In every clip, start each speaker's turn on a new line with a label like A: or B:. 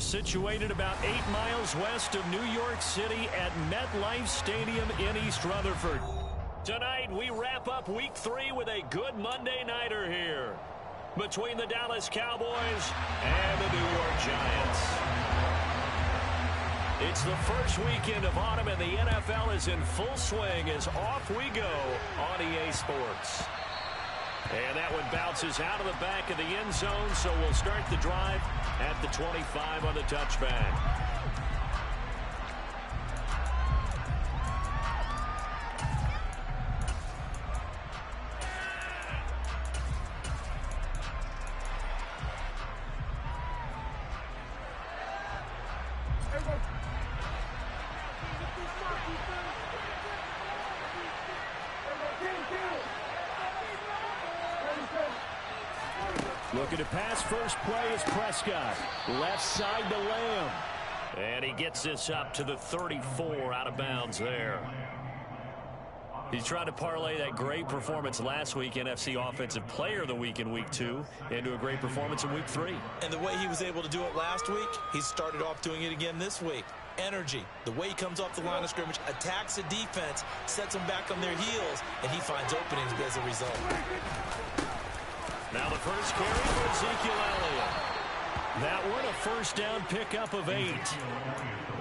A: situated about 8 miles west of New York City at MetLife Stadium in East Rutherford. Tonight, we wrap up Week 3 with a good Monday nighter here between the Dallas Cowboys and the New York Giants. It's the first weekend of autumn, and the NFL is in full swing as off we go on EA Sports. And that one bounces out of the back of the end zone, so we'll start the drive at the 25 on the touchback. Looking to pass, first play is Prescott. Left side to Lamb. And he gets this up to the 34, out of bounds there. He's trying to parlay that great performance last week, NFC Offensive Player of the Week in Week 2, into a great performance in Week 3.
B: And the way he was able to do it last week, he started off doing it again this week. Energy, the way he comes off the line of scrimmage, attacks the defense, sets them back on their heels, and he finds openings as a result.
A: Now the first carry for Ezekiel Elliott. That one a first down pickup of 8.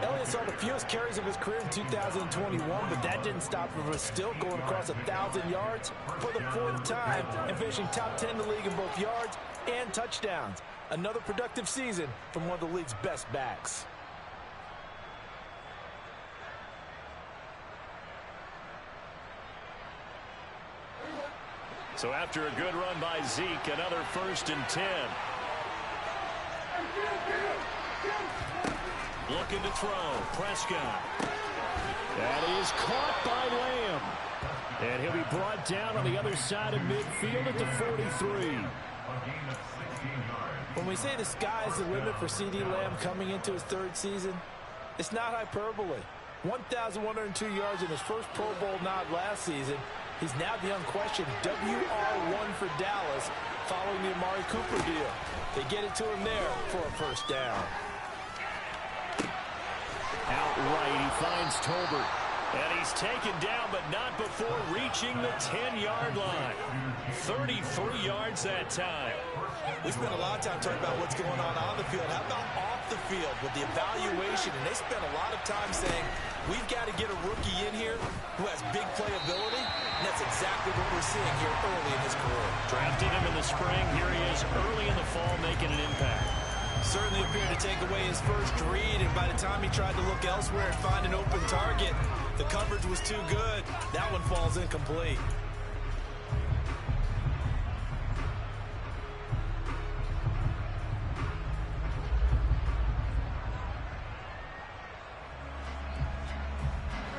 C: Elliott saw the fewest carries of his career in 2021, but that didn't stop him from still going across 1,000 yards for the 4th time and finishing top 10 in the league in both yards and touchdowns. Another productive season from one of the league's best backs.
A: So after a good run by Zeke, another 1st and 10. Looking to throw. Prescott. That is caught by Lamb. And he'll be brought down on the other side of midfield at the 43.
C: When we say the sky's the limit for C.D. Lamb coming into his 3rd season, it's not hyperbole. 1,102 yards in his first Pro Bowl nod last season. He's now the unquestioned WR1 for Dallas following the Amari Cooper deal. They get it to him there for a first down.
A: Outright, he finds Tolbert. And he's taken down, but not before reaching the 10-yard line. 33 yards that time.
B: We spent a lot of time talking about what's going on the field. How about off the field with the evaluation? And they spent a lot of time saying, we've got to get a rookie in here who has big playability. And that's exactly what we're seeing here early in his career.
A: Drafted him in the spring. Here he is early in the fall making an impact.
B: Certainly appeared to take away his first read, and by the time he tried to look elsewhere and find an open target, the coverage was too good. That one falls incomplete.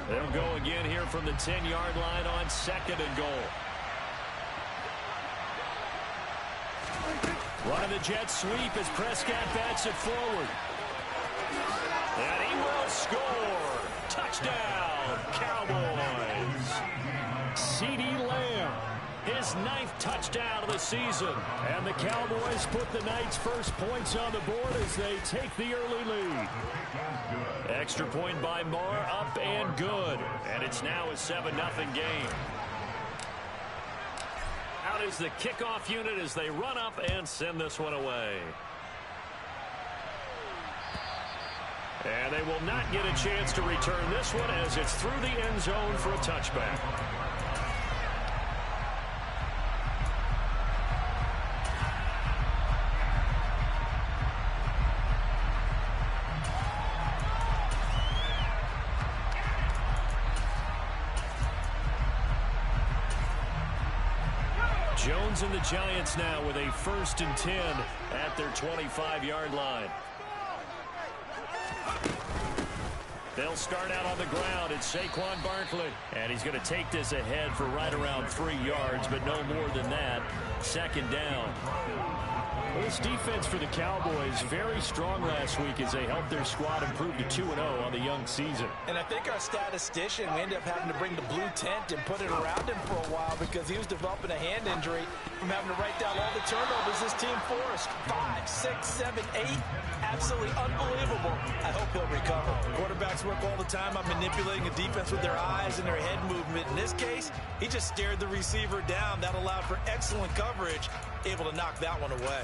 A: They'll go again here from the 10-yard line on 2nd and goal. Running the jet sweep as Prescott bats it forward. And he will score. Touchdown, Cowboys. C.D. Lamb, his 9th touchdown of the season. And the Cowboys put the night's first points on the board as they take the early lead. Extra point by Moore, up and good. And it's now a 7-0 game. Out is the kickoff unit as they run up and send this one away. And they will not get a chance to return this one as it's through the end zone for a touchback. Jones and the Giants now with a 1st and 10 at their 25-yard line. They'll start out on the ground. It's Saquon Barkley. And he's going to take this ahead for right around 3 yards, but no more than that. 2nd down. Well, this defense for the Cowboys very strong last week as they helped their squad improve to 2-0 on the young season.
C: And I think our statistician, we ended up having to bring the blue tent and put it around him for a while because he was developing a hand injury from having to write down all the turnovers this team forced. 5, 6, 7, 8. Absolutely unbelievable. I hope he'll recover.
B: Quarterbacks work all the time on manipulating a defense with their eyes and their head movement. In this case, he just stared the receiver down. That allowed for excellent coverage, able to knock that one away.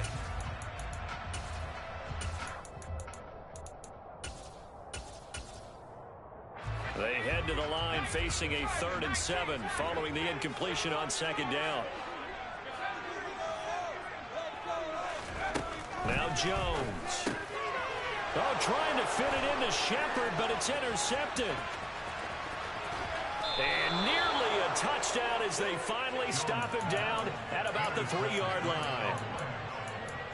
A: They head to the line facing a 3rd and 7 following the incompletion on 2nd down. Now Jones. Oh, trying to fit it into Shepard, but it's intercepted. And nearly a touchdown as they finally stop him down at about the 3-yard line.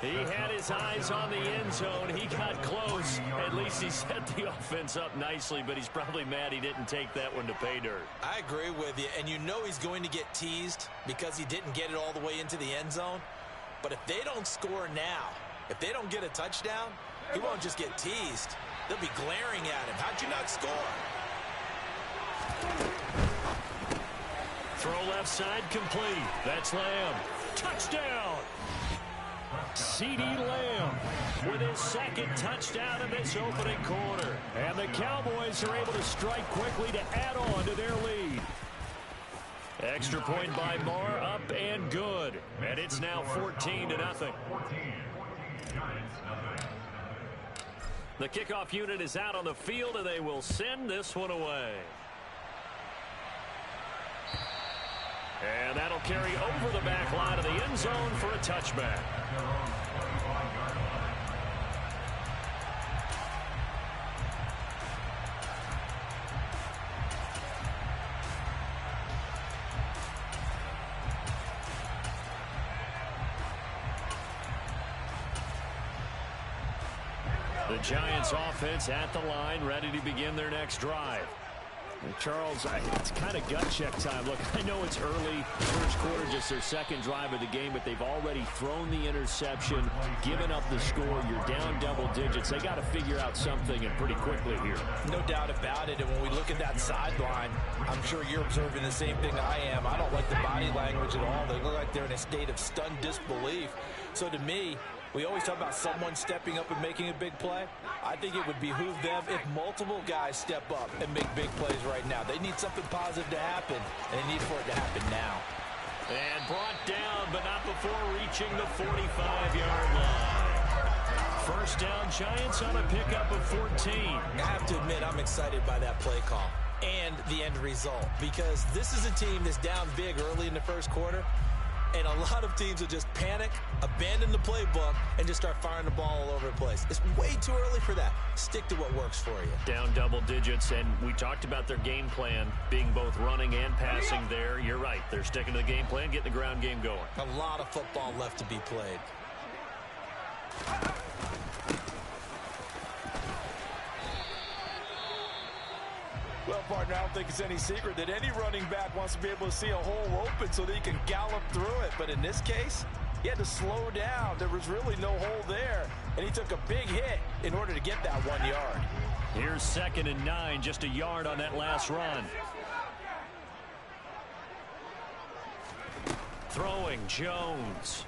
A: He had his eyes on the end zone. He got close. At least he set the offense up nicely, but he's probably mad he didn't take that one to pay dirt.
B: I agree with you, and you know he's going to get teased because he didn't get it all the way into the end zone. But if they don't score now, if they don't get a touchdown, he won't just get teased. They'll be glaring at him. How'd you not score?
A: Throw left side complete. That's Lamb. Touchdown! C.D. Lamb with his 2nd touchdown in this opening quarter. And the Cowboys are able to strike quickly to add on to their lead. Extra point by Marr, up and good. And it's now 14-0. The kickoff unit is out on the field, and they will send this one away. And that'll carry over the back line of the end zone for a touchback. The Giants offense at the line, ready to begin their next drive. Charles, it's kind of gut check time. Look, I know it's early, first quarter, just their 2nd drive of the game, but they've already thrown the interception, given up the score. You're down double digits. They got to figure out something, and pretty quickly here.
C: No doubt about it. And when we look at that sideline, I'm sure you're observing the same thing I am. I don't like the body language at all. They look like they're in a state of stunned disbelief. So to me, we always talk about someone stepping up and making a big play. I think it would behoove them if multiple guys step up and make big plays right now. They need something positive to happen, and they need for it to happen now.
A: And brought down, but not before reaching the 45-yard line. First down, Giants on a pickup of 14.
B: I have to admit, I'm excited by that play call and the end result, because this is a team that's down big early in the first quarter. And a lot of teams will just panic, abandon the playbook, and just start firing the ball all over the place. It's way too early for that. Stick to what works for you.
A: Down double digits, and we talked about their game plan being both running and passing there. You're right. They're sticking to the game plan, getting the ground game going.
B: A lot of football left to be played.
C: Well, partner, I don't think it's any secret that any running back wants to be able to see a hole open so that he can gallop through it. But in this case, he had to slow down. There was really no hole there, and he took a big hit in order to get that 1 yard.
A: Here's 2nd and 9, just a yard on that last run. Throwing, Jones.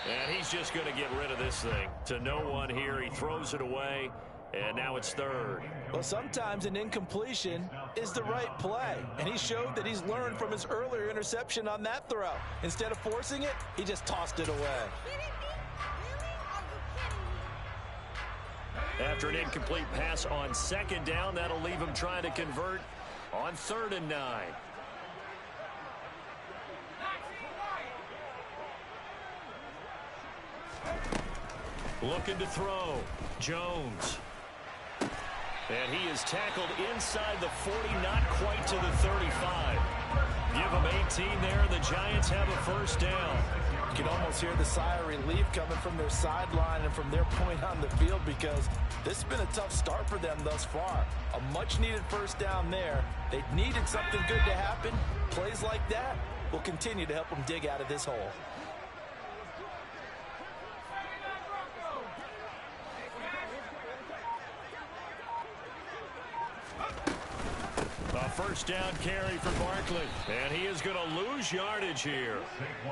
A: And he's just going to get rid of this thing. To no one here, he throws it away, and now it's 3rd.
C: Well, sometimes an incompletion is the right play, and he showed that he's learned from his earlier interception on that throw. Instead of forcing it, he just tossed it away.
A: After an incomplete pass on 2nd down, that'll leave him trying to convert on 3rd and 9. Looking to throw. Jones. And he is tackled inside the 40, not quite to the 35. Give him 18 there. The Giants have a first down.
C: You can almost hear the sigh of relief coming from their sideline and from their point on the field, because this has been a tough start for them thus far. A much-needed first down there. They needed something good to happen. Plays like that will continue to help them dig out of this hole.
A: A first down carry for Barkley, and he is going to lose yardage here.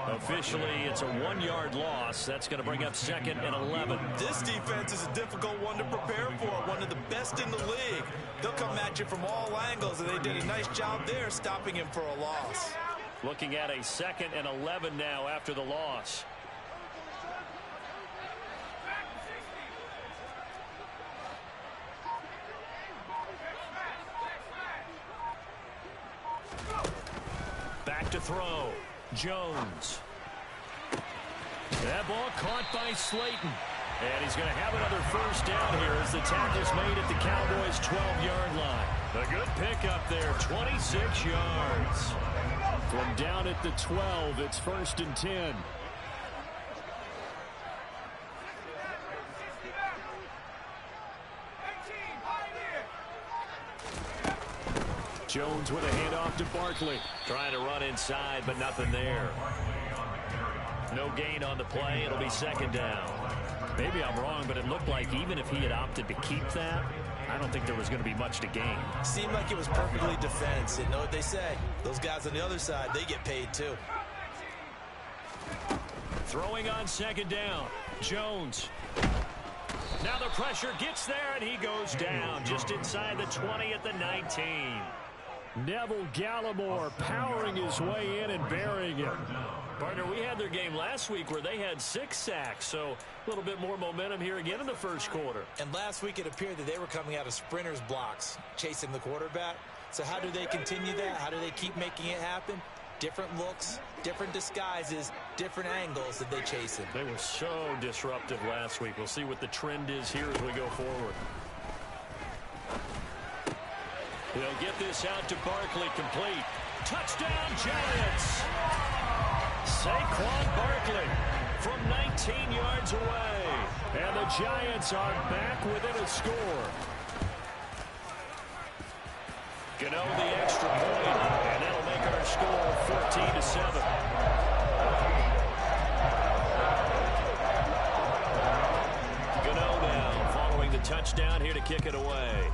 A: Officially, it's a 1-yard loss. That's going to bring up 2nd and 11.
B: This defense is a difficult one to prepare for, one of the best in the league. They'll come at you from all angles, and they did a nice job there stopping him for a loss.
A: Looking at a 2nd and 11 now after the loss. Back to throw. Jones. That ball caught by Slayton. And he's going to have another first down here as the tackle's made at the Cowboys' 12-yard line. A good pickup there, 26 yards. From down at the 12, it's 1st and 10. Jones with a handoff to Barkley. Trying to run inside, but nothing there. No gain on the play. It'll be 2nd down. Maybe I'm wrong, but it looked like even if he had opted to keep that, I don't think there was going to be much to gain.
B: Seemed like it was perfectly defense. You know what they say? Those guys on the other side, they get paid too.
A: Throwing on 2nd down. Jones. Now the pressure gets there, and he goes down just inside the 20 at the 19. Neville Gallimore powering his way in and burying him. Partner, we had their game last week where they had 6 sacks, so a little bit more momentum here again in the first quarter.
B: And last week it appeared that they were coming out of sprinters blocks, chasing the quarterback. So how do they continue that? How do they keep making it happen? Different looks, different disguises, different angles that they chase him.
A: They were so disruptive last week. We'll see what the trend is here as we go forward. They'll get this out to Barkley, complete. Touchdown, Giants! Saquon Barkley from 19 yards away. And the Giants are back within a score. Gano the extra point, and that'll make our score 14-7. Gano now following the touchdown here to kick it away.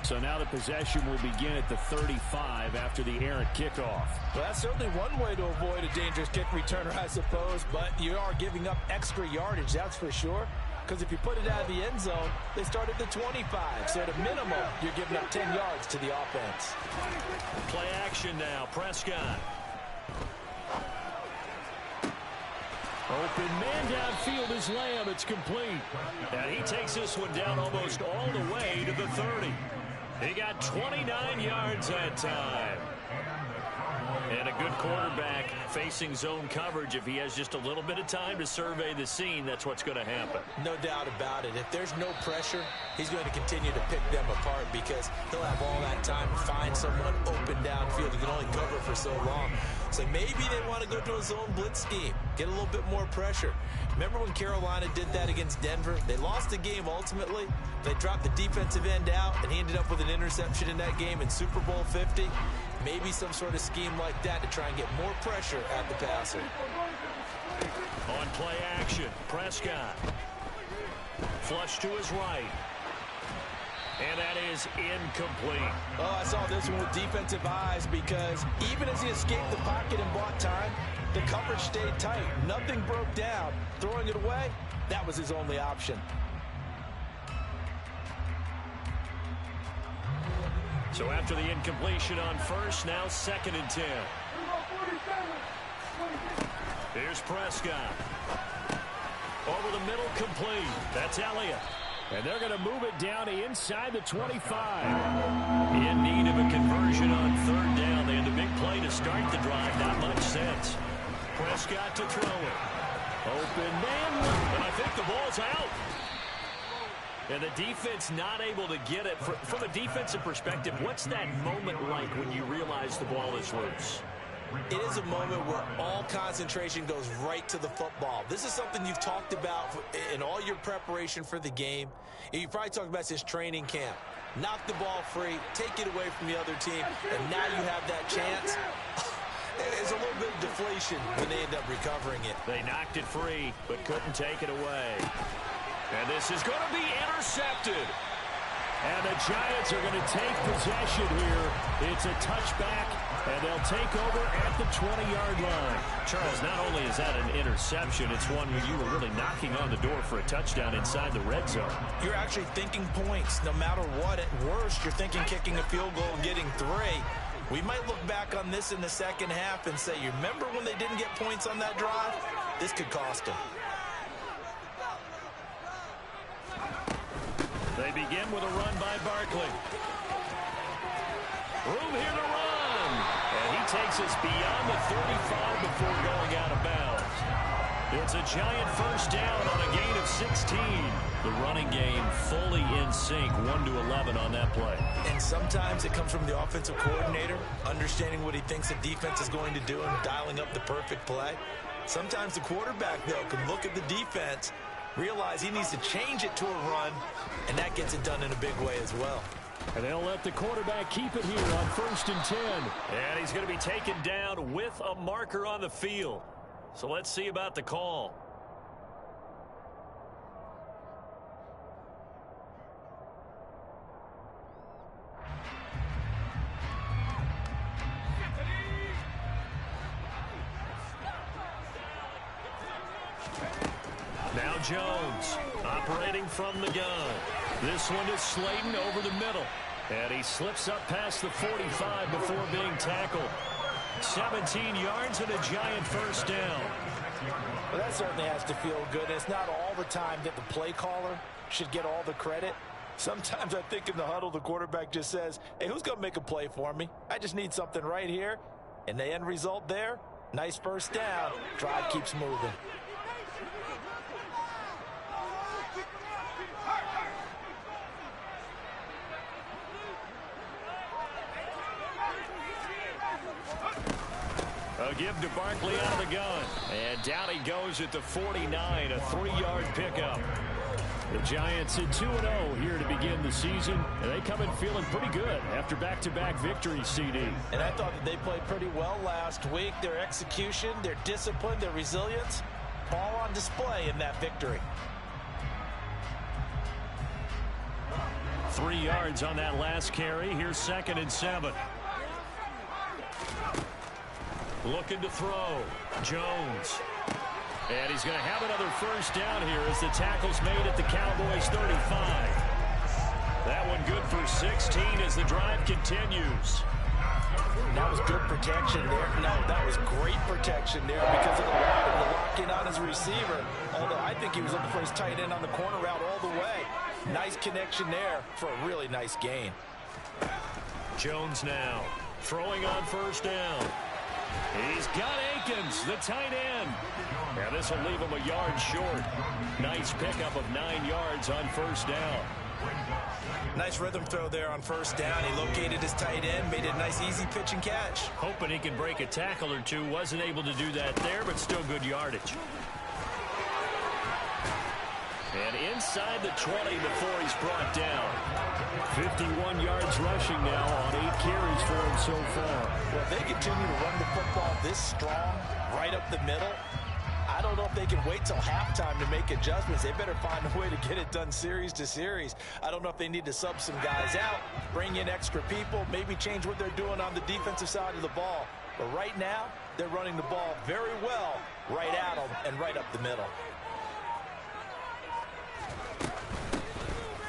A: So now the possession will begin at the 35 after the errant kickoff.
C: Well, that's certainly one way to avoid a dangerous kick returner, I suppose, but you are giving up extra yardage, that's for sure. Because if you put it out of the end zone, they start at the 25. So at a minimum, you're giving up 10 yards to the offense.
A: Play action now. Prescott. Open man downfield is Lamb. It's complete. And he takes this one down almost all the way to the 30. He got 29 yards that time. And a good quarterback facing zone coverage. If he has just a little bit of time to survey the scene, that's what's going to happen.
B: No doubt about it. If there's no pressure, he's going to continue to pick them apart because he'll have all that time to find someone open downfield who can only cover for so long. So maybe they want to go to a zone blitz scheme, get a little bit more pressure. Remember when Carolina did that against Denver? They lost the game ultimately. They dropped the defensive end out, and he ended up with an interception in that game in Super Bowl 50. Maybe some sort of scheme like that to try and get more pressure at the passer.
A: On play action, Prescott. Flush to his right. And that is incomplete.
C: Oh, I saw this one with defensive eyes because even as he escaped the pocket and bought time, the coverage stayed tight. Nothing broke down. Throwing it away, that was his only option.
A: So after the incompletion on first, now 2nd and 10. Here's Prescott. Over the middle, complete. That's Elliott. And they're going to move it down inside the 25. In need of a conversion on 3rd down. They had the big play to start the drive. Not much sense. Prescott to throw it. Open man. And I think the ball's out. And the defense not able to get it. From a defensive perspective, what's that moment like when you realize the ball is loose?
B: It is a moment where all concentration goes right to the football. This is something you've talked about in all your preparation for the game. You probably talked about since training camp. Knock the ball free, take it away from the other team, and now you have that chance. There's a little bit of deflation when they end up recovering it.
A: They knocked it free, but couldn't take it away. And this is going to be intercepted. And the Giants are going to take possession here. It's a touchback, and they'll take over at the 20-yard line. Charles, not only is that an interception, it's one where you were really knocking on the door for a touchdown inside the red zone.
B: You're actually thinking points no matter what. At worst, you're thinking kicking a field goal and getting 3. We might look back on this in the second half and say, you remember when they didn't get points on that drive? This could cost them.
A: They begin with a run by Barkley. Room here to run. And he takes us beyond the 35 before going out of bounds. It's a Giant first down on a gain of 16. The running game fully in sync, 1-11 on that play.
B: And sometimes it comes from the offensive coordinator, understanding what he thinks the defense is going to do and dialing up the perfect play. Sometimes the quarterback, though, can look at the defense, realize he needs to change it to a run, and that gets it done in a big way as well.
A: And they'll let the quarterback keep it here on 1st and 10. And he's going to be taken down with a marker on the field. So let's see about the call. Now Jones operating from the gun. This one is Slayton over the middle. And he slips up past the 45 before being tackled. 17 yards and a Giant first down.
C: Well, that certainly has to feel good. It's not all the time that the play caller should get all the credit. Sometimes I think in the huddle, the quarterback just says, hey, who's going to make a play for me? I just need something right here. And the end result there, nice first down. Drive keeps moving.
A: A give to Barkley out of the gun. And down he goes at the 49, a 3-yard pickup. The Giants at 2-0 here to begin the season. And they come in feeling pretty good after back-to-back victories, CD.
C: And I thought that they played pretty well last week. Their execution, their discipline, their resilience, all on display in that victory.
A: 3 yards on that last carry. Here's 2nd and 7. Looking to throw. Jones. And he's going to have another first down here as the tackle's made at the Cowboys 35. That one good for 16 as the drive continues.
C: That was good protection there. No, that was great protection there because it allowed him to lock in on his receiver. Although I think he was looking for his tight end on the corner route all the way. Nice connection there for a really nice gain.
A: Jones now throwing on first down. He's got Akins, the tight end. Now this will leave him a yard short. Nice pickup of 9 yards on first down.
B: Nice rhythm throw there on first down. He located his tight end, made it a nice easy pitch and catch.
A: Hoping he can break a tackle or two. Wasn't able to do that there, but still good yardage. And inside the 20 before he's brought down. 51 yards rushing now on 8 carries for him so far.
C: Well, if they continue to run the football this strong, right up the middle, I don't know if they can wait till halftime to make adjustments. They better find a way to get it done series to series. I don't know if they need to sub some guys out, bring in extra people, maybe change what they're doing on the defensive side of the ball. But right now, they're running the ball very well right at them and right up the middle.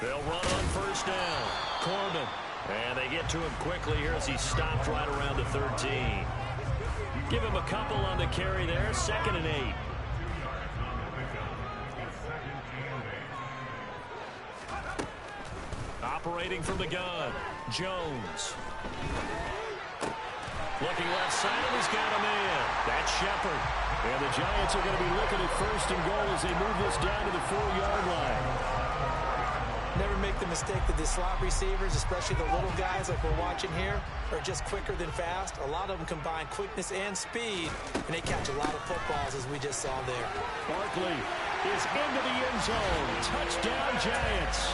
A: They'll run on first down. Corbin. And they get to him quickly here as he stopped right around the 13. Give him a couple on the carry there. 2nd and 8. Operating from the gun. Jones. Looking left side, and he's got him in. That's Shepard. And the Giants are going to be looking at 1st and goal as they move this down to the 4-yard line.
C: Never make the mistake that the slot receivers, especially the little guys like we're watching here, are just quicker than fast. A lot of them combine quickness and speed, and they catch a lot of footballs, as we just saw there.
A: Barkley is into the end zone. Touchdown, Giants.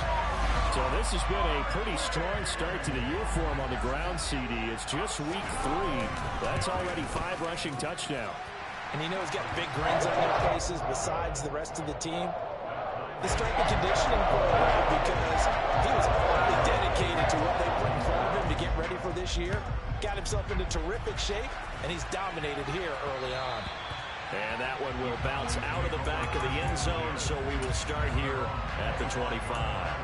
A: So this has been a pretty strong start to the year for him on the ground, CD. It's just week 3. That's already 5 rushing touchdowns.
C: And you know he's got big grins on their faces besides the rest of the team. The strength and conditioning program, because he was utterly dedicated to what they put in front of him to get ready for this year. Got himself into terrific shape, and he's dominated here early on.
A: And that one will bounce out of the back of the end zone, so we will start here at the 25.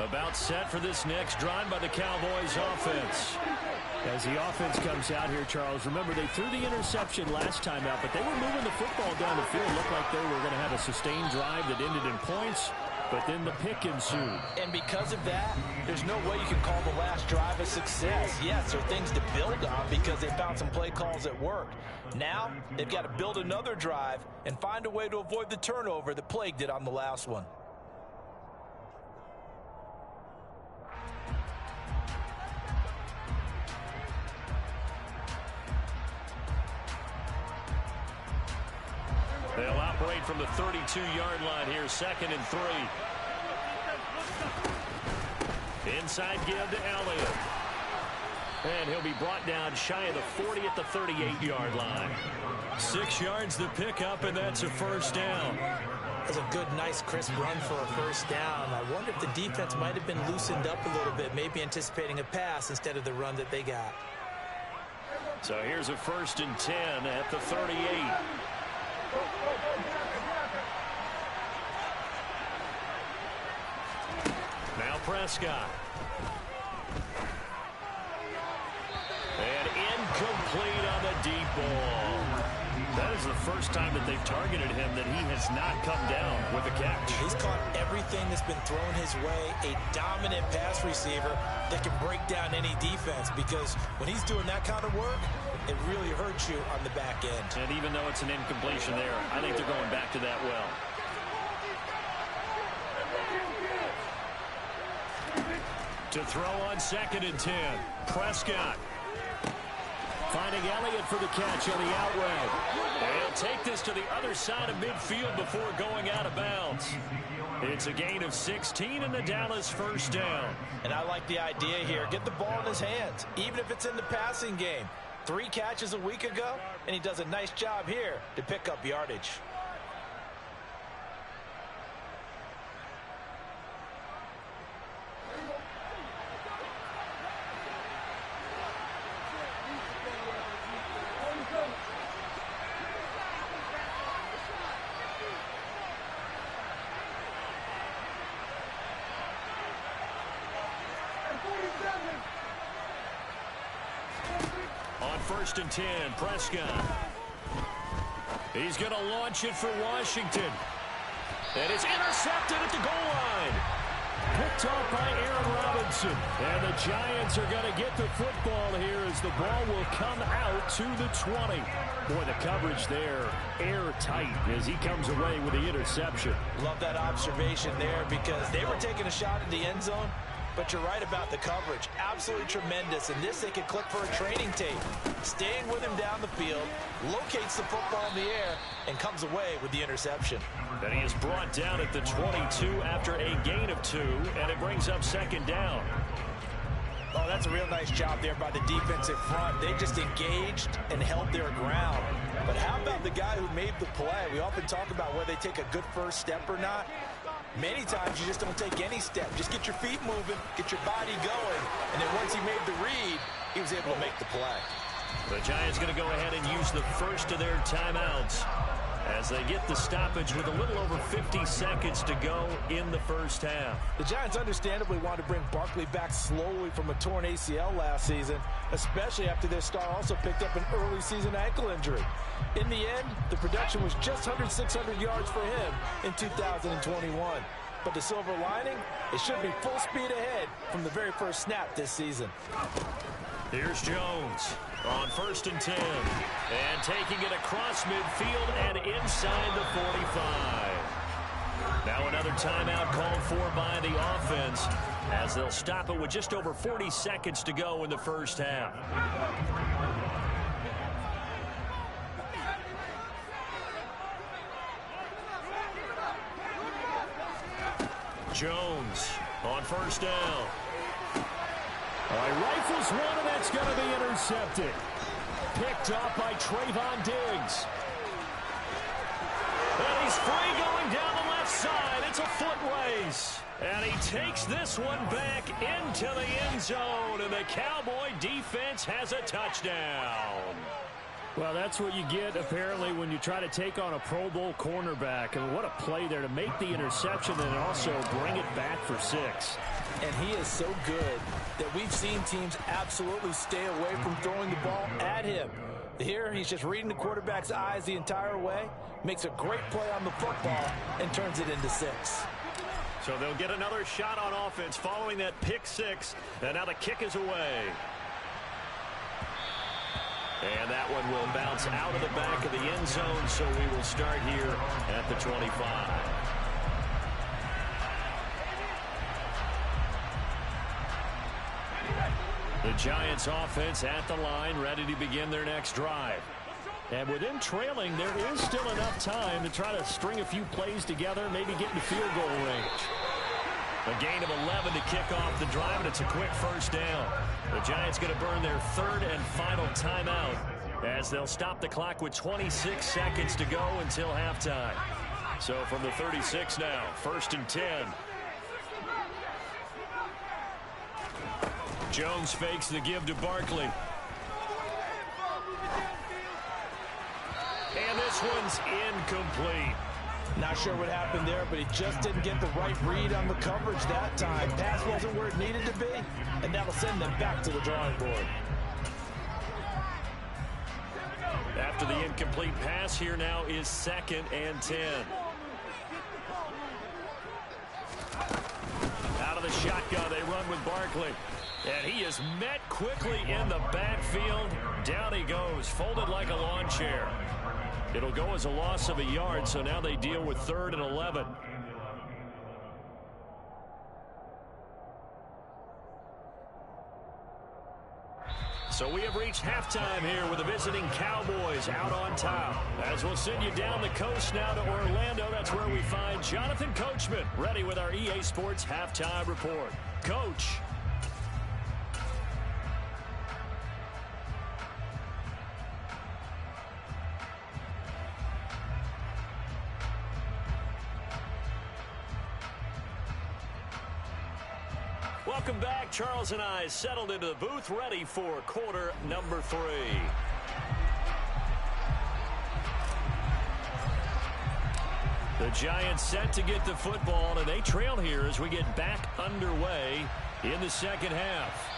A: About set for this next drive by the Cowboys offense. As the offense comes out here, Charles, remember they threw the interception last time out, but they were moving the football down the field. Looked like they were going to have a sustained drive that ended in points, but then the pick ensued.
C: And because of that, there's no way you can call the last drive a success. Yes, there are things to build on because they found some play calls that worked. Now, they've got to build another drive and find a way to avoid the turnover that plagued it on the last one.
A: They'll operate from the 32-yard line here, 2nd and 3. Inside give to Elliott. And he'll be brought down shy of the 40 at the 38-yard line. 6 yards to pick up, and that's a first down.
C: That's a good, nice, crisp run for a first down. I wonder if the defense might have been loosened up a little bit, maybe anticipating a pass instead of the run that they got.
A: So here's a 1st and 10 at the 38. Now Prescott. And incomplete on the deep ball. That is the first time that they've targeted him that he has not come down with a catch.
C: He's caught everything that's been thrown his way. A dominant pass receiver that can break down any defense, because when he's doing that kind of work, it really hurts you on the back end.
A: And even though it's an incompletion there, I think they're going back to that well. To throw on 2nd and 10. Prescott. Finding Elliott for the catch on the out route. They'll take this to the other side of midfield before going out of bounds. It's a gain of 16 and the Dallas first down.
C: And I like the idea here. Get the ball in his hands, even if it's in the passing game. 3 catches a week ago, and he does a nice job here to pick up yardage.
A: On 1st and 10, Prescott. He's going to launch it for Washington. And it's intercepted at the goal line. Picked off by Aaron Robinson. And the Giants are going to get the football here as the ball will come out to the 20. Boy, the coverage there, airtight as he comes away with the interception.
C: Love that observation there, because they were taking a shot at the end zone. But you're right about the coverage. Absolutely tremendous. And this they could click for a training tape. Staying with him down the field, locates the football in the air, and comes away with the interception.
A: And he is brought down at the 22 after a gain of 2, and it brings up 2nd down.
C: Oh, that's a real nice job there by the defensive front. They just engaged and held their ground. But how about the guy who made the play? We often talk about whether they take a good first step or not. Many times you just don't take any step. Just get your feet moving, get your body going, and then once he made the read, he was able to make the play.
A: The Giants going to go ahead and use the first of their timeouts as they get the stoppage with a little over 50 seconds to go in the first half.
C: The Giants understandably want to bring Barkley back slowly from a torn ACL last season, especially after their star also picked up an early season ankle injury. In the end, the production was just 600 yards for him in 2021. But the silver lining, it should be full speed ahead from the very first snap this season.
A: Here's Jones on 1st and 10. And taking it across midfield and inside the 45. Now another timeout called for by the offense as they'll stop it with just over 40 seconds to go in the first half. Jones on 1st down.
D: All right, rifles one, and that's going to be intercepted. Picked off by Trayvon Diggs.
A: And he's free going down the left side. It's a foot race. And he takes this one back into the end zone. And the Cowboy defense has a touchdown.
D: Well, that's what you get, apparently, when you try to take on a Pro Bowl cornerback. And what a play there to make the interception and also bring it back for 6.
C: And he is so good that we've seen teams absolutely stay away from throwing the ball at him. Here, he's just reading the quarterback's eyes the entire way, makes a great play on the football, and turns it into 6.
A: So they'll get another shot on offense following that pick 6. And now the kick is away. And that one will bounce out of the back of the end zone, so we will start here at the 25. The Giants offense at the line, ready to begin their next drive.
D: And with them trailing, there is still enough time to try to string a few plays together, maybe get into field goal range.
A: A gain of 11 to kick off the drive, and it's a quick first down. The Giants going to burn their 3rd and final timeout as they'll stop the clock with 26 seconds to go until halftime. So from the 36 now, 1st and 10. Jones fakes the give to Barkley. And this one's incomplete.
C: Not sure what happened there, but he just didn't get the right read on the coverage that time. Pass wasn't where it needed to be, and that'll send them back to the drawing board.
A: After the incomplete pass, here now is 2nd and 10. Out of the shotgun, they run with Barkley. And he is met quickly in the backfield. Down he goes, folded like a lawn chair. It'll go as a loss of a yard, so now they deal with 3rd and 11. So we have reached halftime here with the visiting Cowboys out on top. As we'll send you down the coast now to Orlando, that's where we find Jonathan Coachman, ready with our EA Sports Halftime Report. Coach. Welcome back. Charles and I settled into the booth, ready for quarter number 3. The Giants set to get the football, and they trail here as we get back underway in the second half.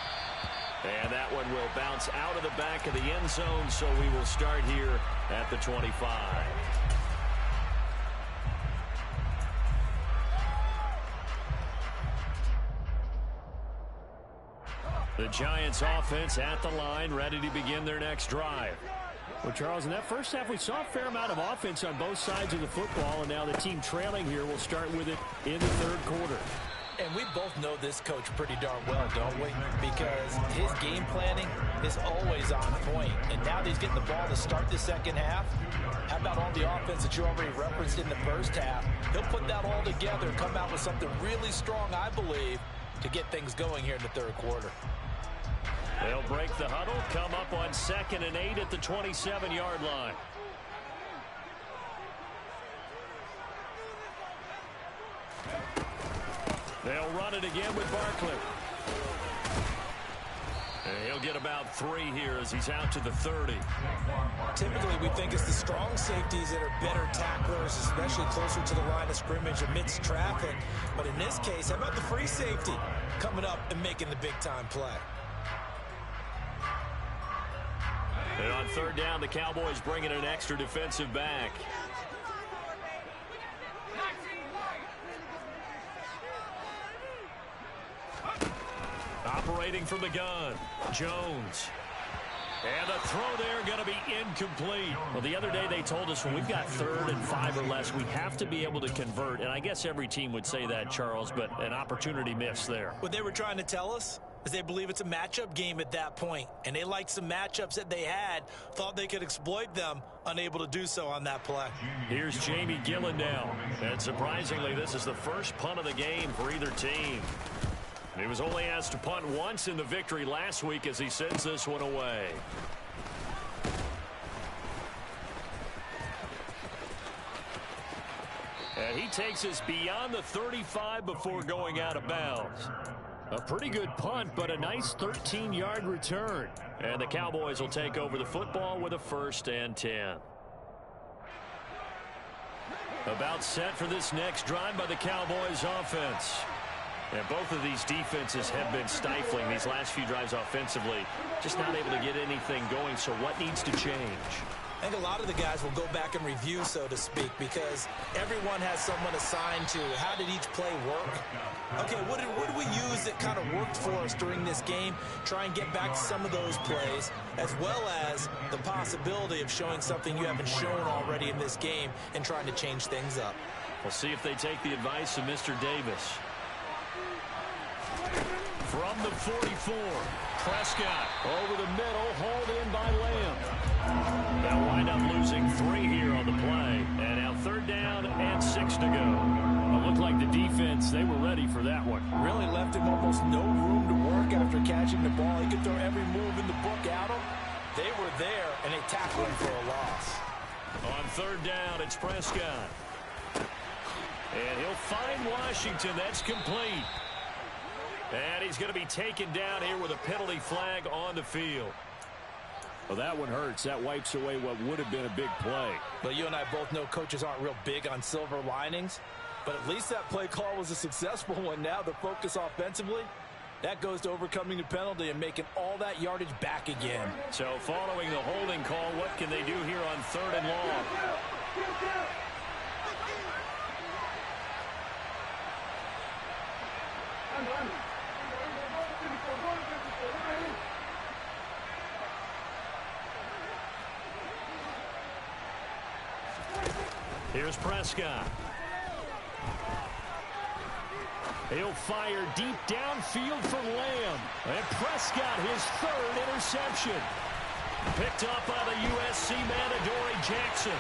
A: And that one will bounce out of the back of the end zone, so we will start here at the 25. The Giants offense at the line, ready to begin their next drive.
D: Well, Charles, in that first half, we saw a fair amount of offense on both sides of the football, and now the team trailing here will start with it in the 3rd quarter.
C: And we both know this coach pretty darn well, don't we? Because his game planning is always on point. And now that he's getting the ball to start the second half, how about all the offense that you already referenced in the first half? He'll put that all together and come out with something really strong, I believe, to get things going here in the 3rd quarter.
A: They'll break the huddle, come up on 2nd and 8 at the 27-yard line. They'll run it again with Barkley. And he'll get about 3 here as he's out to the 30.
C: Typically, we think it's the strong safeties that are better tacklers, especially closer to the line of scrimmage amidst traffic. But in this case, how about the free safety coming up and making the big-time play?
A: And on 3rd down, the Cowboys bring in an extra defensive back. operating from the gun. Jones. And the throw there going to be incomplete.
D: Well, the other day they told us when we've got 3rd and 5 or less, we have to be able to convert. And I guess every team would say that, Charles, but an opportunity missed there.
B: What they were trying to tell us is they believe it's a matchup game at that point. And they liked some matchups that they had, thought they could exploit them, unable to do so on that play.
A: Here's Jamie Gillen now. And surprisingly, this is the first punt of the game for either team. He was only asked to punt once in the victory last week as he sends this one away. And he takes us beyond the 35 before going out of bounds. A pretty good punt, but a nice 13-yard return. And the Cowboys will take over the football with a 1st and 10. About set for this next drive by the Cowboys offense. And both of these defenses have been stifling these last few drives offensively. Just not able to get anything going, so what needs to change?
B: I think a lot of the guys will go back and review, so to speak, because everyone has someone assigned to how did each play work. Okay, what did we use that kind of worked for us during this game? Try and get back to some of those plays, as well as the possibility of showing something you haven't shown already in this game and trying to change things up.
A: We'll see if they take the advice of Mr. Davis. From the 44, Prescott over the middle, hauled in by Lamb. They'll wind up losing 3 here on the play. And now 3rd down and 6 to go.
D: It looked like the defense, they were ready for that one.
C: Really left him almost no room to work after catching the ball. He could throw every move in the book at him. They were there, and they tackled him for a loss.
A: On 3rd down, it's Prescott. And he'll find Washington. That's complete. And he's going to be taken down here with a penalty flag on the field.
D: Well, that one hurts. That wipes away what would have been a big play.
C: But you and I both know coaches aren't real big on silver linings. But at least that play call was a successful one. Now the focus offensively, that goes to overcoming the penalty and making all that yardage back again.
A: So following the holding call, what can they do here on 3rd and long? Here's Prescott. He'll fire deep downfield for Lamb. And Prescott, his 3rd interception. Picked up by the USC man, Adoree Jackson.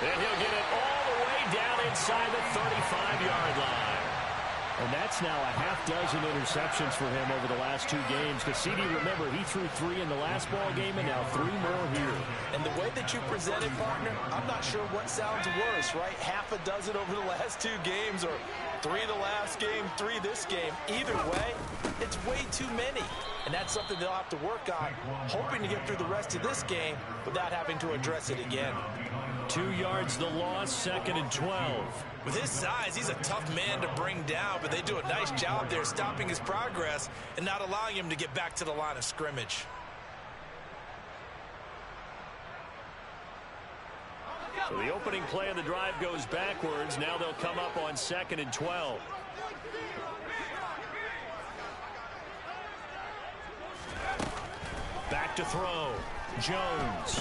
A: And he'll get it all the way down inside the 35-yard line.
D: And that's now a half-dozen interceptions for him over the last 2 games. Because CD, remember, he threw 3 in the last ball game and now 3 more here.
C: And the way that you presented, partner, I'm not sure what sounds worse, right? Half a dozen over the last 2 games or 3 the last game, 3 this game. Either way, it's way too many. And that's something they'll have to work on, hoping to get through the rest of this game without having to address it again.
A: 2 yards the loss, 2nd and 12.
B: With his size, he's a tough man to bring down, but they do a nice job there stopping his progress and not allowing him to get back to the line of scrimmage.
A: So the opening play of the drive goes backwards. Now they'll come up on 2nd and 12. Back to throw. Jones.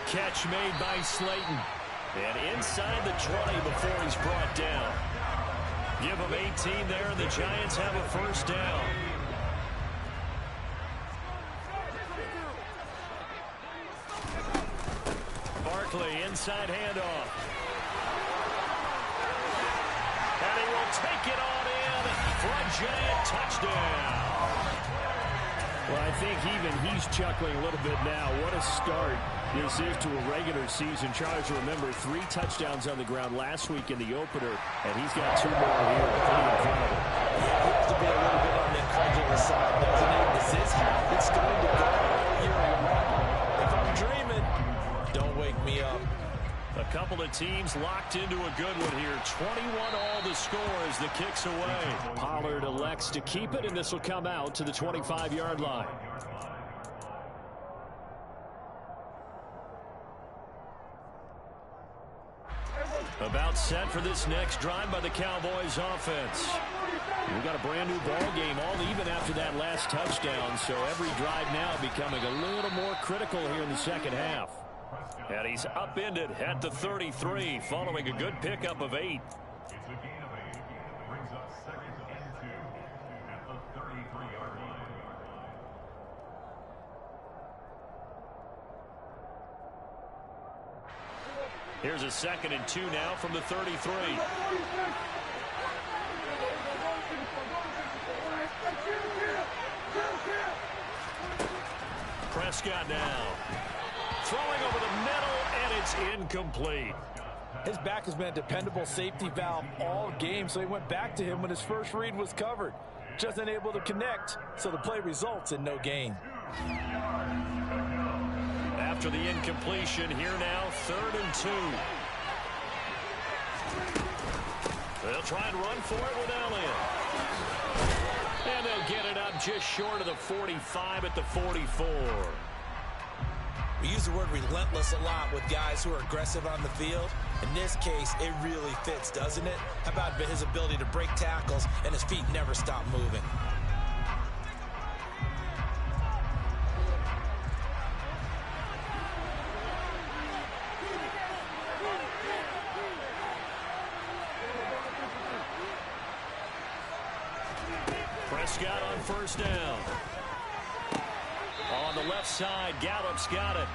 A: Catch made by Slayton. And inside the 20 before he's brought down. Give him 18 there, and the Giants have a 1st down. Barkley, inside handoff. And he will take it on in for a Giant touchdown.
D: Well, I think even he's chuckling a little bit now. What a start this is to a regular season. Charles, remember, 3 touchdowns on the ground last week in the opener, and he's got 2 more here. Pretty incredible.
C: Yeah, he has to be a little bit on the incredulous side, doesn't he? Is this how it's going to go all year long? If I'm dreaming, don't wake me up.
A: A couple of teams locked into a good one here. 21 all the score as the kick's away.
D: Pollard elects to keep it, and this will come out to the 25-yard line.
A: About set for this next drive by the Cowboys offense. We've got a brand new ball game, all even after that last touchdown. So every drive now becoming a little more critical here in the second half. And he's upended at the 33 following a good pickup of 8. Here's a 2nd and 2 now from the 33. Prescott now. Throwing over the middle, and it's incomplete.
C: His back has been a dependable safety valve all game, so he went back to him when his first read was covered. Just unable to connect, so the play results in no gain.
A: After the incompletion, here now, 3rd and 2. They'll try and run for it with Elliott. And they'll get it up just short of the 45 at the 44.
B: We use the word relentless a lot with guys who are aggressive on the field. In this case, it really fits, doesn't it? How about his ability to break tackles and his feet never stop moving?
A: Prescott on 1st down. On the left side, Gallup's got it.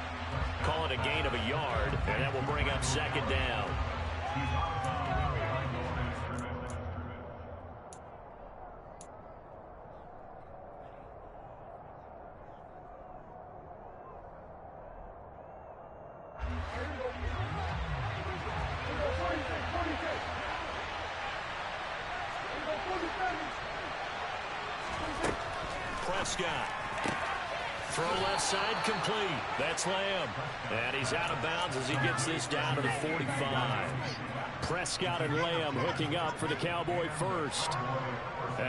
A: Call it a gain of a yard, and that will bring up 2nd down. Prescott. Throw left side complete. That's Lamb. And he's out of bounds as he gets this down to the 45. Prescott and Lamb hooking up for the Cowboy first.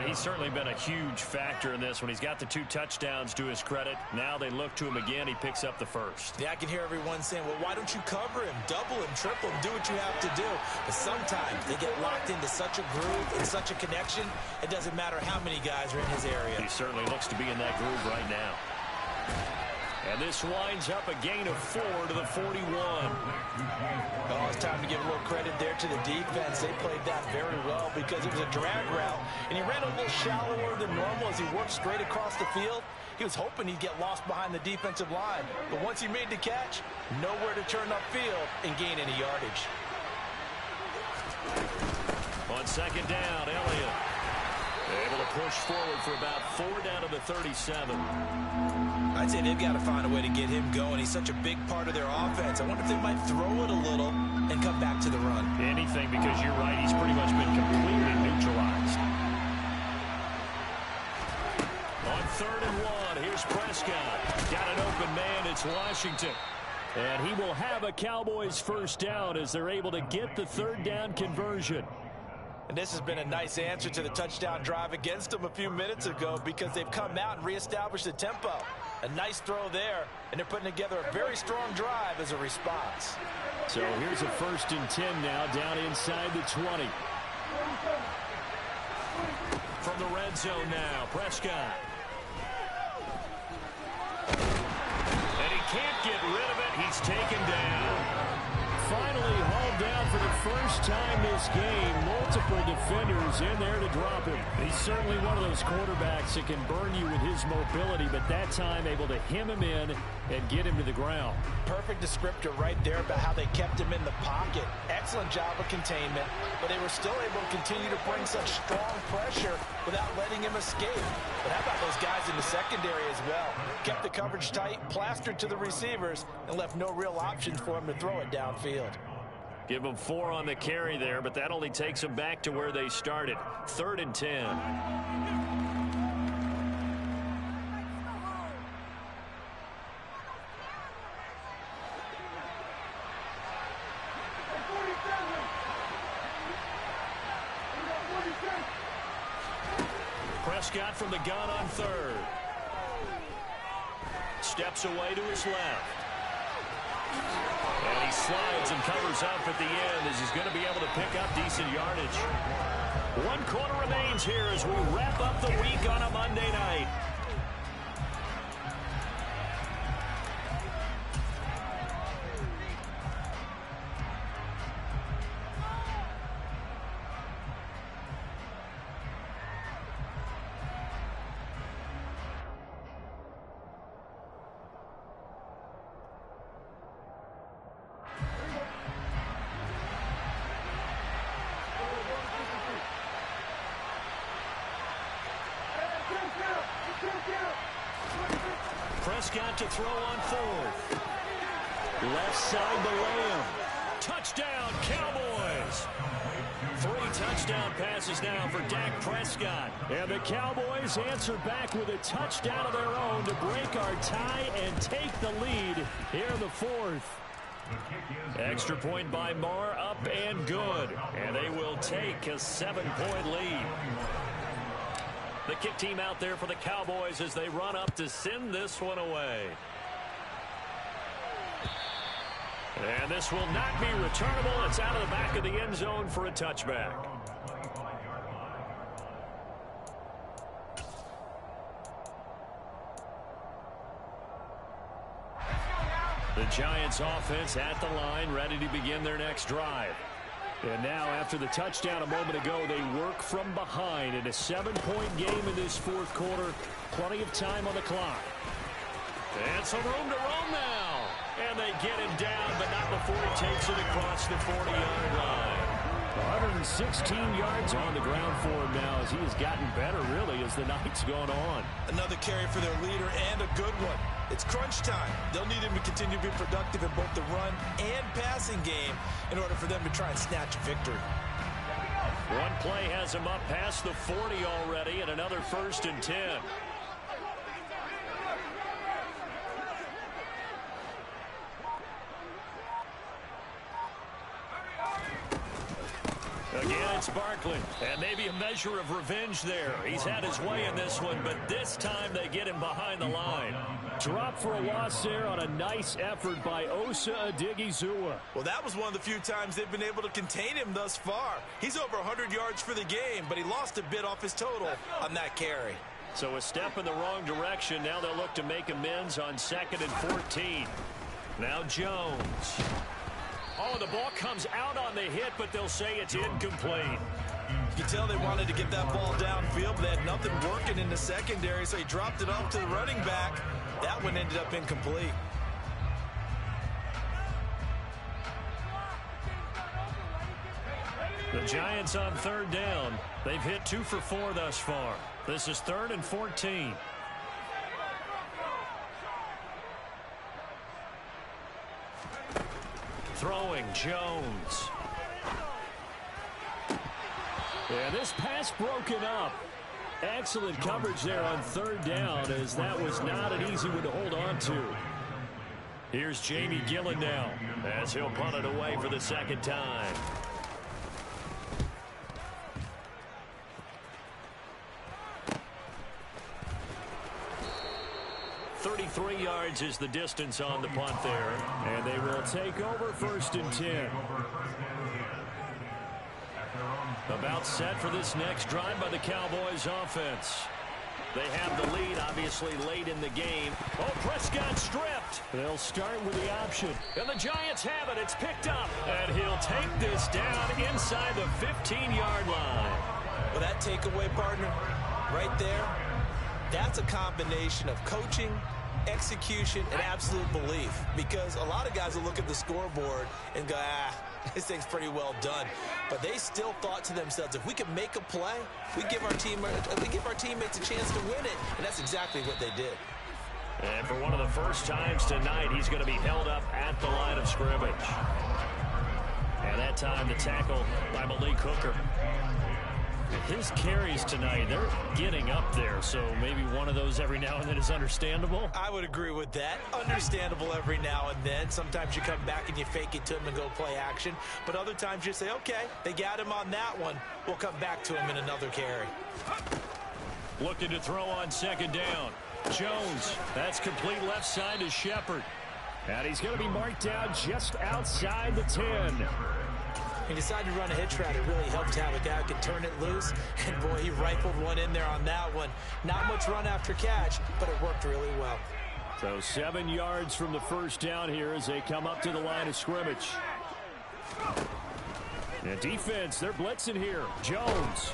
A: He's certainly been a huge factor in this one. He's got the 2 touchdowns to his credit. Now they look to him again. He picks up the first.
B: Yeah, I can hear everyone saying, well, why don't you cover him, double him, triple him, do what you have to do. But sometimes they get locked into such a groove and such a connection, it doesn't matter how many guys are in his area.
A: He certainly looks to be in that groove right now. And this winds up a gain of 4 to the 41.
B: Oh, it's time to give a little credit there to the defense. They played that very well because it was a drag route, and he ran a little shallower than normal as he worked straight across the field. He was hoping he'd get lost behind the defensive line, but once he made the catch, nowhere to turn upfield and gain any yardage.
A: On 2nd down, Elliott able to push forward for about 4 down to the 37.
B: I'd say they've got to find a way to get him going. He's such a big part of their offense. I wonder if they might throw it a little and come back to the run.
A: Anything, because you're right, he's pretty much been completely neutralized. On 3rd and 1, here's Prescott. Got an open man, it's Washington. And he will have a Cowboys first down as they're able to get the 3rd down conversion.
C: And this has been a nice answer to the touchdown drive against them a few minutes ago because they've come out and reestablished the tempo. A nice throw there, and they're putting together a very strong drive as a response.
A: So here's a 1st and 10 now, down inside the 20. From the red zone now, Prescott. And he can't get rid of it. He's taken down. Finally hauled down for the first time this game. Multiple defenders in there to drop him. He's certainly one of those quarterbacks that can burn you with his mobility, but that time able to hem him in and get him to the ground.
C: Perfect descriptor right there about how they kept him in the pocket. Excellent job of containment, but they were still able to continue to bring such strong pressure without letting him escape. But how about those guys in the secondary as well? Kept the coverage tight, plastered to the receivers, and left no real options for him to throw it downfield.
A: Give them 4 on the carry there, but that only takes them back to where they started. 3rd and 10. Prescott from the gun on 3rd. Steps away to his left. And he slides and covers up at the end as he's going to be able to pick up decent yardage. 1 quarter remains here as we wrap up the week on a Monday night. Prescott to throw on 4th. Left side to Lamb. Touchdown, Cowboys. 3 touchdown passes now for Dak Prescott.
D: And the Cowboys answer back with a touchdown of their own to break our tie and take the lead here in the 4th.
A: Extra point by Marr, up and good. And they will take a 7-point lead. The kick team out there for the Cowboys as they run up to send this one away. And this will not be returnable. It's out of the back of the end zone for a touchback. The Giants offense at the line, ready to begin their next drive. And now, after the touchdown a moment ago, they work from behind in a 7-point game in this 4th quarter. Plenty of time on the clock. And some room to roam now. And they get him down, but not before he takes it across the 40-yard line.
D: 116 yards on the ground for him now as he has gotten better, really, as the night's gone on.
B: Another carry for their leader and a good one. It's crunch time. They'll need him to continue to be productive in both the run and passing game in order for them to try and snatch a victory.
A: One play has him up past the 40 already, and another 1st and 10. Again, it's Barkley, and maybe a measure of revenge there. He's had his way in this one, but this time they get him behind the line.
D: Drop for a loss there on a nice effort by Osa Odighizuwa.
B: Well, that was one of the few times they've been able to contain him thus far. He's over 100 yards for the game, but he lost a bit off his total on that carry.
A: So a step in the wrong direction. Now they'll look to make amends on 2nd and 14. Now Jones. Oh, the ball comes out on the hit, but they'll say it's incomplete.
B: You can tell they wanted to get that ball downfield, but they had nothing working in the secondary, so he dropped it off to the running back. That one ended up incomplete.
A: The Giants on 3rd down. They've hit 2 for 4 thus far. This is 3rd and 14. Throwing, Jones.
D: And this pass broken up. Excellent coverage there on 3rd down, as that was not an easy one to hold on to.
A: Here's Jamie Gillen now as he'll punt it away for the 2nd time. .33 yards is the distance on the punt there.
D: And they will take over 1st and 10.
A: About set for this next drive by the Cowboys offense. They have the lead, obviously, late in the game. Oh, Prescott stripped.
D: They'll start with the option.
A: And the Giants have it. It's picked up. And he'll take this down inside the 15-yard line.
B: Well, that takeaway, partner, right there, that's a combination of coaching, execution, and absolute belief. Because a lot of guys will look at the scoreboard and go, this thing's pretty well done. But they still thought to themselves, if we can make a play, we give our teammates a chance to win it. And that's exactly what they did.
A: And for one of the first times tonight, he's going to be held up at the line of scrimmage. And that time, the tackle by Malik Hooker. His carries tonight, they're getting up there, so maybe one of those every now and then is understandable.
B: I would agree with that. Understandable every now and then. Sometimes you come back and you fake it to him and go play action. But other times you say, okay, they got him on that one. We'll come back to him in another carry.
A: Looking to throw on 2nd down. Jones, that's complete left side to Shepard.
D: And he's going to be marked down just outside the 10.
C: He decided to run a hitch route. It really helped to have a guy who could turn it loose. And, boy, he rifled one in there on that one. Not much run after catch, but it worked really well.
D: So 7 yards from the first down here as they come up to the line of scrimmage. And defense, they're blitzing here. Jones.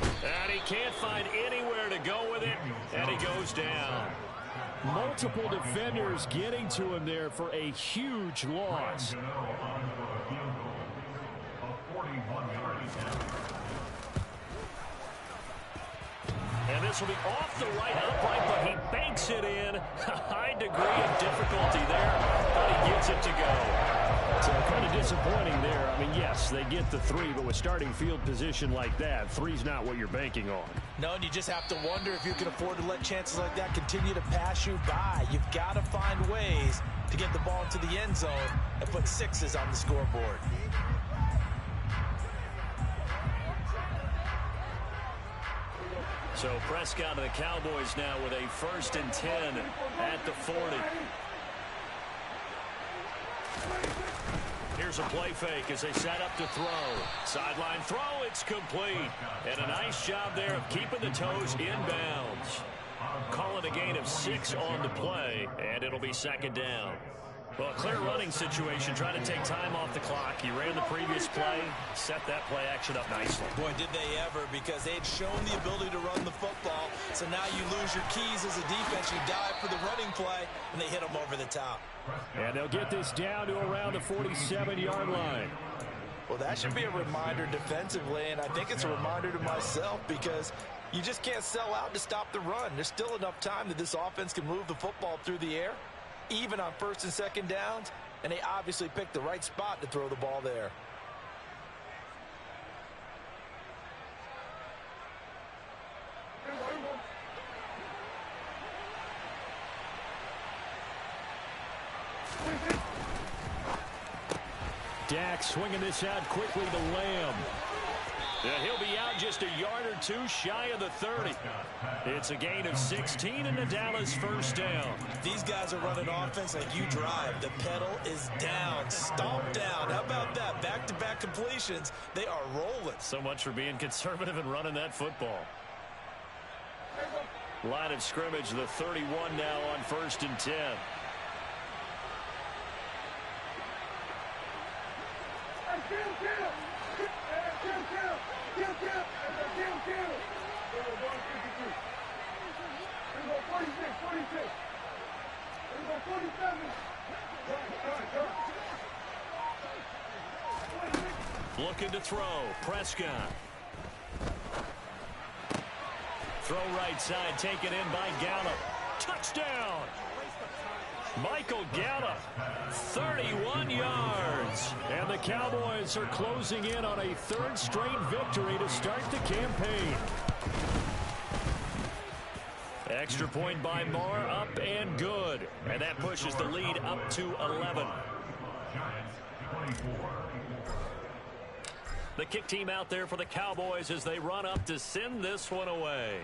D: And he can't find anywhere to go with it. And he goes down. Multiple defenders getting to him there for a huge loss. And this will be off the right upright, but he banks it in. A high degree of difficulty there, but he gets it to go. So kind of disappointing there. I mean, yes, they get the 3, but with starting field position like that, 3's not what you're banking on.
C: No, and you just have to wonder if you can afford to let chances like that continue to pass you by. You've got to find ways to get the ball into the end zone and put 6s on the scoreboard.
A: So Prescott and the Cowboys now with a 1st and 10 at the 40. Here's a play fake as they set up to throw. Sideline throw, it's complete. And a nice job there of keeping the toes inbounds. Call it a gain of 6 on the play, and it'll be 2nd down. Well, a clear running situation, trying to take time off the clock. He ran the previous play, set that play action up nicely.
B: Boy, did they ever, because they had shown the ability to run the football. So now you lose your keys as a defense. You dive for the running play, and they hit them over the top.
D: And they'll get this down to around the 47-yard line.
C: Well, that should be a reminder defensively, and I think it's a reminder to myself because you just can't sell out to stop the run. There's still enough time that this offense can move the football through the air, even on 1st and 2nd downs, and they obviously picked the right spot to throw the ball there.
D: Dak swinging this out quickly to Lamb. And he'll be out just a yard or 2 shy of the 30. It's a gain of 16 and the Dallas 1st down.
B: These guys are running offense like you drive. The pedal is down, stomp down. How about that? Back-to-back completions. They are rolling.
A: So much for being conservative and running that football. Line of scrimmage, the 31 now on 1st and 10. Looking to throw. Prescott. Throw right side, taken in by Gallup. Touchdown! Michael Gallup, 31 yards. And the Cowboys are closing in on a 3rd straight victory to start the campaign. Extra point by Moore, up and good. And that pushes the lead up to 11. The kick team out there for the Cowboys as they run up to send this one away.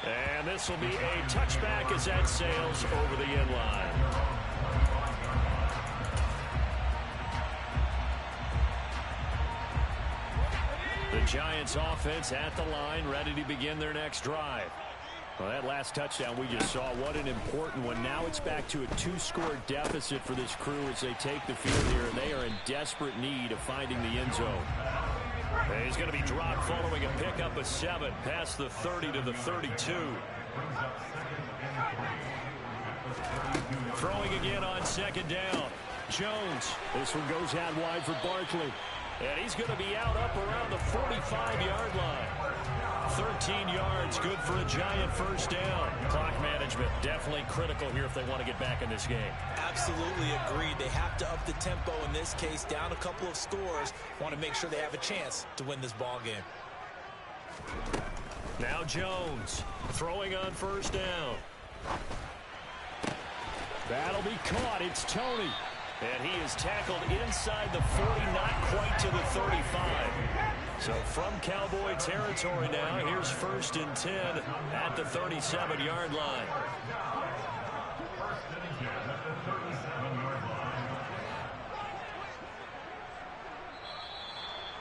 A: And this will be a touchback as that sails over the end line. The Giants offense at the line, ready to begin their next drive. Well, that last touchdown we just saw, what an important one. Now it's back to a 2-score deficit for this crew as they take the field here, and they are in desperate need of finding the end zone. And he's going to be dropped following a pickup of 7 past the 30 to the 32. Throwing again on 2nd down. Jones.
D: This one goes out wide for Barkley.
A: And he's going to be out up around the 45-yard line. 13 yards, good for a Giant 1st down. Clock management definitely critical here if they want to get back in this game.
B: Absolutely agreed. They have to up the tempo in this case, down a couple of scores. Want to make sure they have a chance to win this ball game.
A: Now Jones throwing on 1st down.
D: That'll be caught. It's Tony.
A: And he is tackled inside the 40, not quite to the 35. So from Cowboy territory now, here's 1st and 10 at the 37-yard line.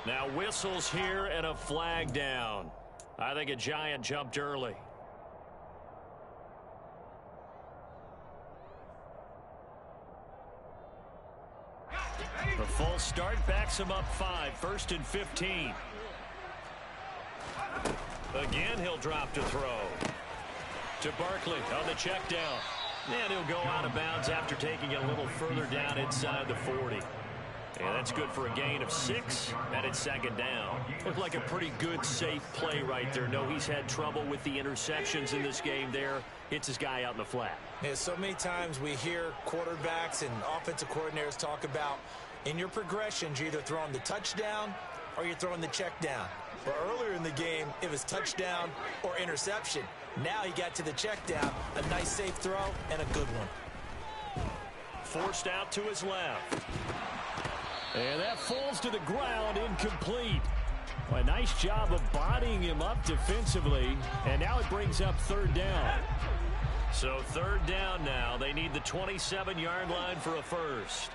A: Now whistles here and a flag down. I think a Giant jumped early. The full start backs him up 5, 1st and 15. Again, he'll drop to throw. To Barkley on the check down. And he'll go out of bounds after taking it a little further down inside the 40. And that's good for a gain of 6, and it's 2nd down. Looked like a pretty good, safe play right there. No, he's had trouble with the interceptions in this game there. Hits his guy out in the flat.
C: Yeah, so many times we hear quarterbacks and offensive coordinators talk about in your progressions, you're either throwing the touchdown or you're throwing the check down. But earlier in the game, it was touchdown or interception. Now he got to the check down, a nice safe throw, and a good one.
A: Forced out to his left. And that falls to the ground, incomplete. A nice job of bodying him up defensively. And now it brings up 3rd down. So 3rd down now. They need the 27-yard line for a first.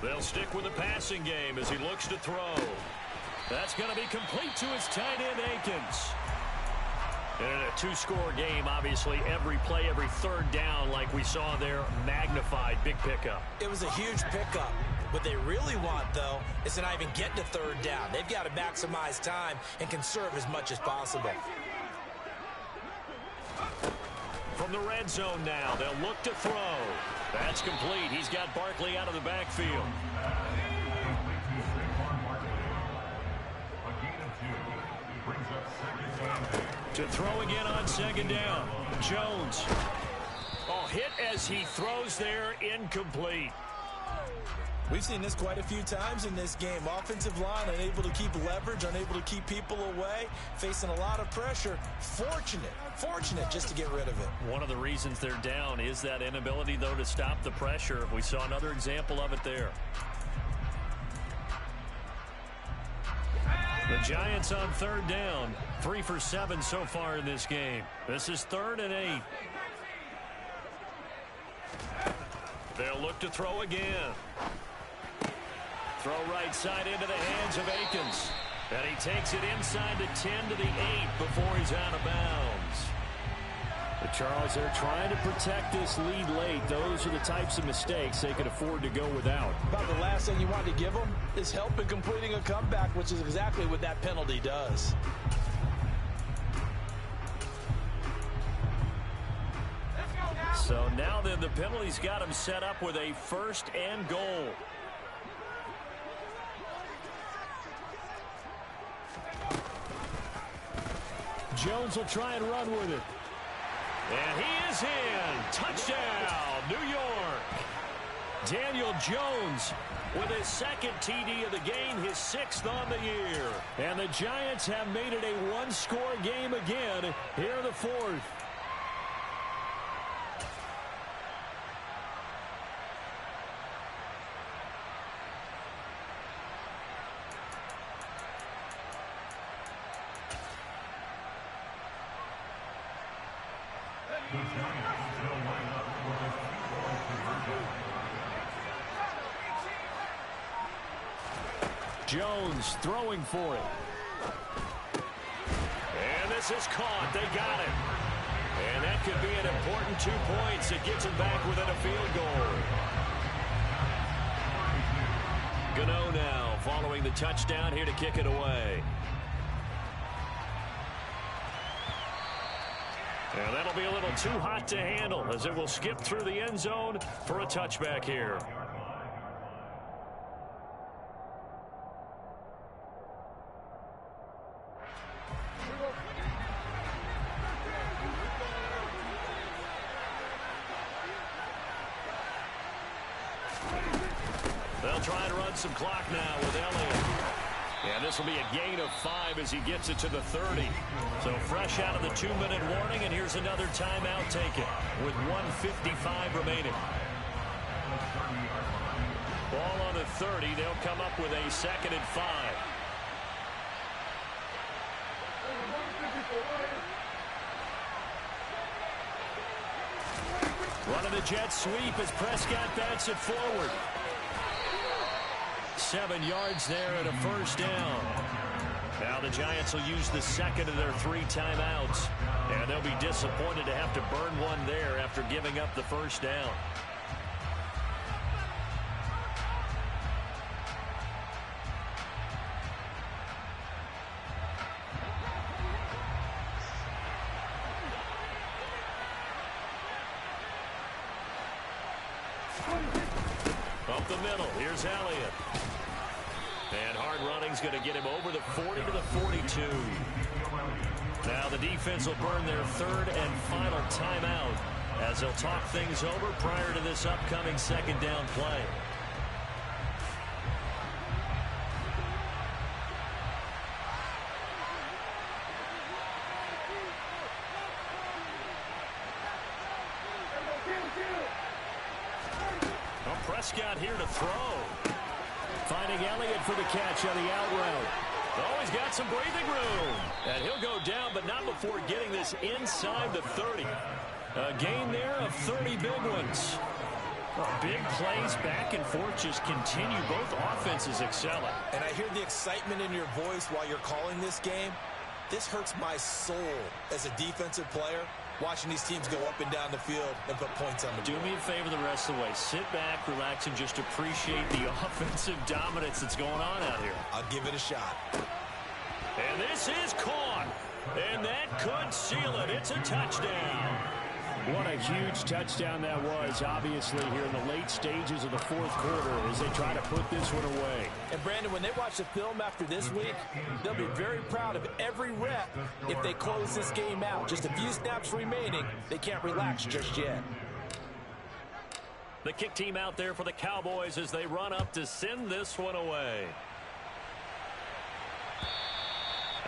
A: They'll stick with the passing game as he looks to throw. That's going to be complete to his tight end, Akins. In a 2-score game, obviously, every play, every 3rd down, like we saw there, magnified. Big pickup.
C: It was a huge pickup. What they really want, though, is to not even get to 3rd down. They've got to maximize time and conserve as much as possible.
A: From the red zone now, they'll look to throw. That's complete. He's got Barkley out of the backfield. To throw again on 2nd down. Jones. Oh, hit as he throws there, incomplete.
C: We've seen this quite a few times in this game. Offensive line unable to keep leverage, unable to keep people away, facing a lot of pressure. Fortunate just to get rid of it.
A: One of the reasons they're down is that inability, though, to stop the pressure. We saw another example of it there. The Giants on 3rd down. 3 for 7 so far in this game. This is 3rd and 8. They'll look to throw again. Throw right side into the hands of Akins. And he takes it inside the 10 to the 8 before he's out of bounds. But Charles, they're trying to protect this lead late. Those are the types of mistakes they could afford to go without.
C: About the last thing you want to give them is help in completing a comeback, which is exactly what that penalty does.
A: So now then, the penalty's got him set up with a 1st and goal. Jones will try and run with it. And he is in. Touchdown, New York. Daniel Jones with his 2nd TD of the game, his 6th on the year. And the Giants have made it a 1-score game again here in the 4th. Jones throwing for it. And this is caught. They got it. And that could be an important 2 points. It gets him back within a field goal. Gano now following the touchdown here to kick it away. And that'll be a little too hot to handle as it will skip through the end zone for a touchback here. try and run some clock now with Elliott. And this will be a gain of 5 as he gets it to the 30. So fresh out of the 2-minute warning, and here's another timeout taken with 1:55 remaining. Ball on the 30. They'll come up with a 2nd and 5. Running the jet sweep as Prescott bats it forward. 7 yards there and a first down. Now the Giants will use the second of their 3 timeouts. And they'll be disappointed to have to burn one there after giving up the first down. Up the middle, here's Elliott. And hard running's going to get him over the 40 to the 42. Now the defense will burn their 3rd and final timeout as they'll talk things over prior to this upcoming 2nd down play. Prescott here to throw. Finding Elliott for the catch on the out route. Oh, he's got some breathing room. And he'll go down, but not before getting this inside the 30. A gain there of 30 big ones. Big plays back and forth just continue. Both offenses excelling.
B: And I hear the excitement in your voice while you're calling this game. This hurts my soul as a defensive player, watching these teams go up and down the field and put points on the board.
A: Do me a favor the rest of the way. Sit back, relax, and just appreciate the offensive dominance that's going on out here.
B: I'll give it a shot.
A: And this is caught. And that could seal it. It's a touchdown.
D: What a huge touchdown that was, obviously, here in the late stages of the 4th quarter as they try to put this one away.
C: And, Brandon, when they watch the film after this week, they'll be very proud of every rep if they close this game out. Just a few snaps remaining. They can't relax just yet.
A: The kick team out there for the Cowboys as they run up to send this one away.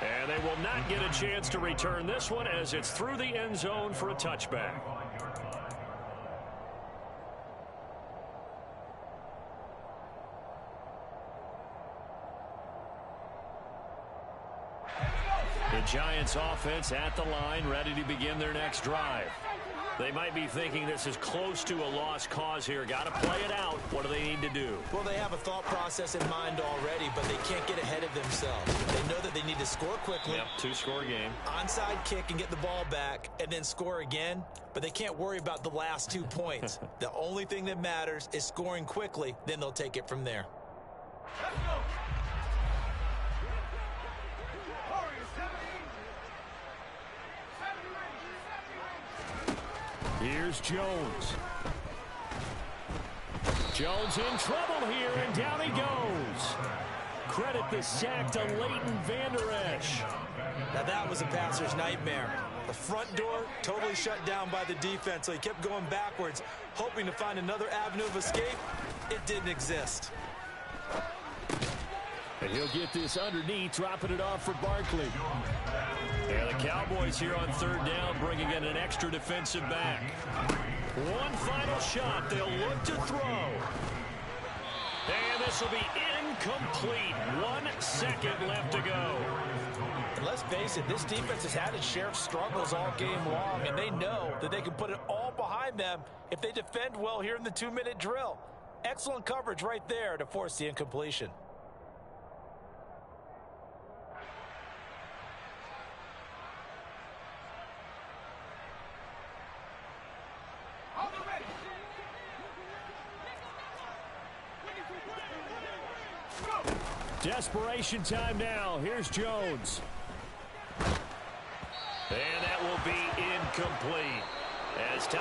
A: And they will not get a chance to return this one as it's through the end zone for a touchback. The Giants offense at the line, ready to begin their next drive. They might be thinking this is close to a lost cause here. Got to play it out. What do they need to do?
B: Well, they have a thought process in mind already, but they can't get ahead of themselves. They know that they need to score quickly.
A: Yep, 2-score game.
B: Onside kick and get the ball back and then score again, but they can't worry about the last 2 points. The only thing that matters is scoring quickly, then they'll take it from there.
E: Let's go.
D: Here's Jones. Jones in trouble here, and down he goes. Credit the sack to Leighton Vander Esch.
B: Now that was a passer's nightmare. The front door totally shut down by the defense, so he kept going backwards, hoping to find another avenue of escape. It didn't exist.
D: And he'll get this underneath, dropping it off for Barkley.
A: And the Cowboys here on 3rd down, bringing in an extra defensive back. One final shot. They'll look to throw. And this will be incomplete. 1 second left to go.
C: And let's face it, this defense has had its share of struggles all game long, and they know that they can put it all behind them if they defend well here in the 2-minute drill. Excellent coverage right there to force the incompletion.
D: Desperation time now. Here's Jones.
A: And that will be incomplete. As